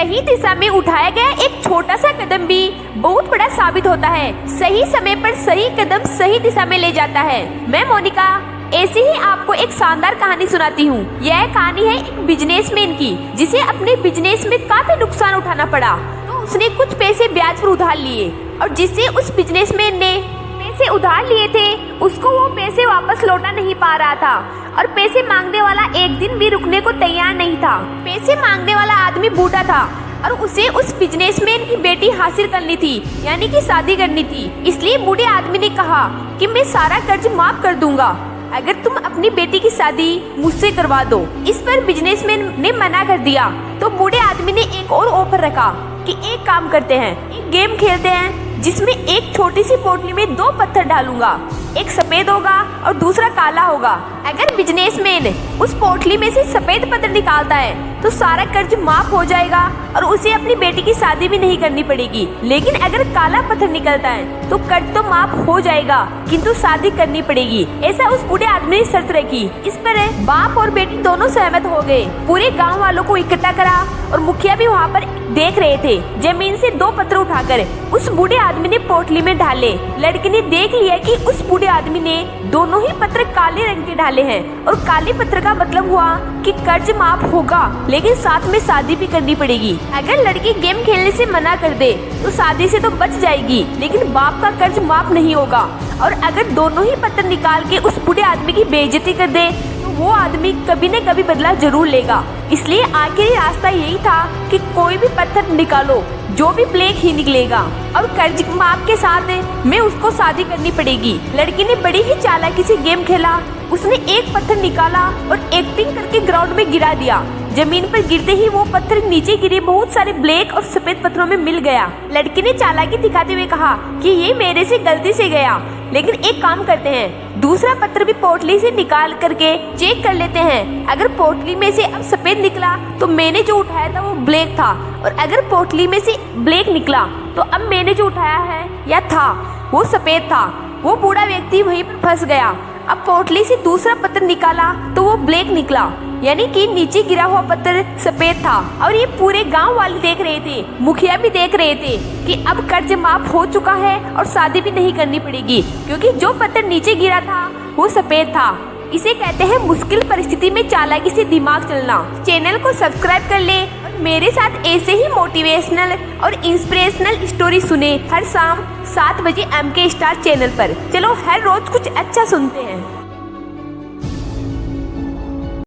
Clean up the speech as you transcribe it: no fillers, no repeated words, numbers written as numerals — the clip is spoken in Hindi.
सही दिशा में उठाया गया एक छोटा सा कदम भी बहुत बड़ा साबित होता है। सही समय पर सही कदम सही दिशा में ले जाता है। मैं मोनिका ऐसे ही आपको एक शानदार कहानी सुनाती हूँ। यह कहानी है एक बिजनेसमैन की, जिसे अपने बिजनेस में काफी नुकसान उठाना पड़ा। तो उसने कुछ पैसे ब्याज पर उधार लिए और जिससे उस बिजनेसमैन ने पैसे उधार लिए थे उसको वो पैसे वापस लौटा नहीं पा रहा था और पैसे मांगने वाला एक दिन भी रुकने को तैयार नहीं था। पैसे मांगने वाला आदमी बूढ़ा था और उसे उस बिजनेसमैन की बेटी हासिल करनी थी, यानी कि शादी करनी थी। इसलिए बूढ़े आदमी ने कहा कि मैं सारा कर्ज माफ कर दूंगा अगर तुम अपनी बेटी की शादी मुझसे करवा दो। इस पर बिजनेसमैन ने मना कर दिया। तो बूढ़े आदमी ने एक और ऑफर रखा कि एक काम करते हैं, एक गेम खेलते हैं जिसमें एक छोटी सी पोटली में 2 पत्थर डालूंगा, एक सफेद होगा और दूसरा काला होगा। अगर बिजनेसमैन उस पोटली में से सफेद पत्थर निकालता है तो सारा कर्ज माफ हो जाएगा और उसे अपनी बेटी की शादी भी नहीं करनी पड़ेगी। लेकिन अगर काला पत्थर निकलता है तो कर्ज तो माफ हो जाएगा किंतु शादी करनी पड़ेगी। ऐसा उस बूढ़े आदमी ने शर्त रखी। इस पर बाप और बेटी दोनों सहमत हो गए। पूरे गाँव वालों को इकट्ठा करा और मुखिया भी वहाँ पर देख रहे थे। जमीन से 2 पत्थर उठाकर उस बूढ़े आदमी ने पोटली में डाले। लड़के ने देख लिया कि उस बूढ़े आदमी ने दोनों ही पत्थर काले रंग के डाले हैं और काले पत्थर का मतलब हुआ कि कर्ज माफ होगा लेकिन साथ में शादी भी करनी पड़ेगी। अगर लड़की गेम खेलने से मना कर दे तो शादी से तो बच जाएगी लेकिन बाप का कर्ज माफ नहीं होगा। और अगर दोनों ही पत्थर निकाल के उस बूढ़े आदमी की बेइज्जती कर दे तो वो आदमी कभी न कभी बदला जरूर लेगा। इसलिए आखिरी रास्ता यही था कि कोई भी पत्थर निकालो, जो भी ब्लैक ही निकलेगा और कर्ज माफ के साथ में उसको शादी करनी पड़ेगी। लड़की ने बड़ी ही चालाकी से गेम खेला। उसने एक पत्थर निकाला और एक्टिंग करके ग्राउंड में गिरा दिया। जमीन पर गिरते ही वो पत्थर नीचे गिरे बहुत सारे ब्लैक और सफेद पत्थरों में मिल गया। लड़की ने चालाकी दिखाते हुए कहा कि ये मेरे से गलती से गया, लेकिन एक काम करते हैं, दूसरा पत्थर भी पोटली से निकाल करके चेक कर लेते हैं। अगर पोटली में से अब सफेद निकला तो मैंने जो उठाया था वो ब्लैक था, और अगर पोटली में से ब्लैक निकला तो अब मैंने जो उठाया है या था वो सफेद था। वो बूढ़ा व्यक्ति वहीं पर फंस गया। अब पोटली से दूसरा पत्थर निकाला तो वो ब्लैक निकला, यानी कि नीचे गिरा हुआ पत्थर सफेद था। और ये पूरे गांव वाले देख रहे थे, मुखिया भी देख रहे थे कि अब कर्ज माफ हो चुका है और शादी भी नहीं करनी पड़ेगी क्योंकि जो पत्थर नीचे गिरा था वो सफेद था। इसे कहते हैं मुश्किल परिस्थिति में चालाकी से दिमाग चलना। चैनल को सब्सक्राइब कर ले और मेरे साथ ऐसे ही मोटिवेशनल और इंस्पिरेशनल स्टोरी सुने हर शाम 7 बजे MK स्टार चैनल पर। चलो हर रोज कुछ अच्छा सुनते हैं।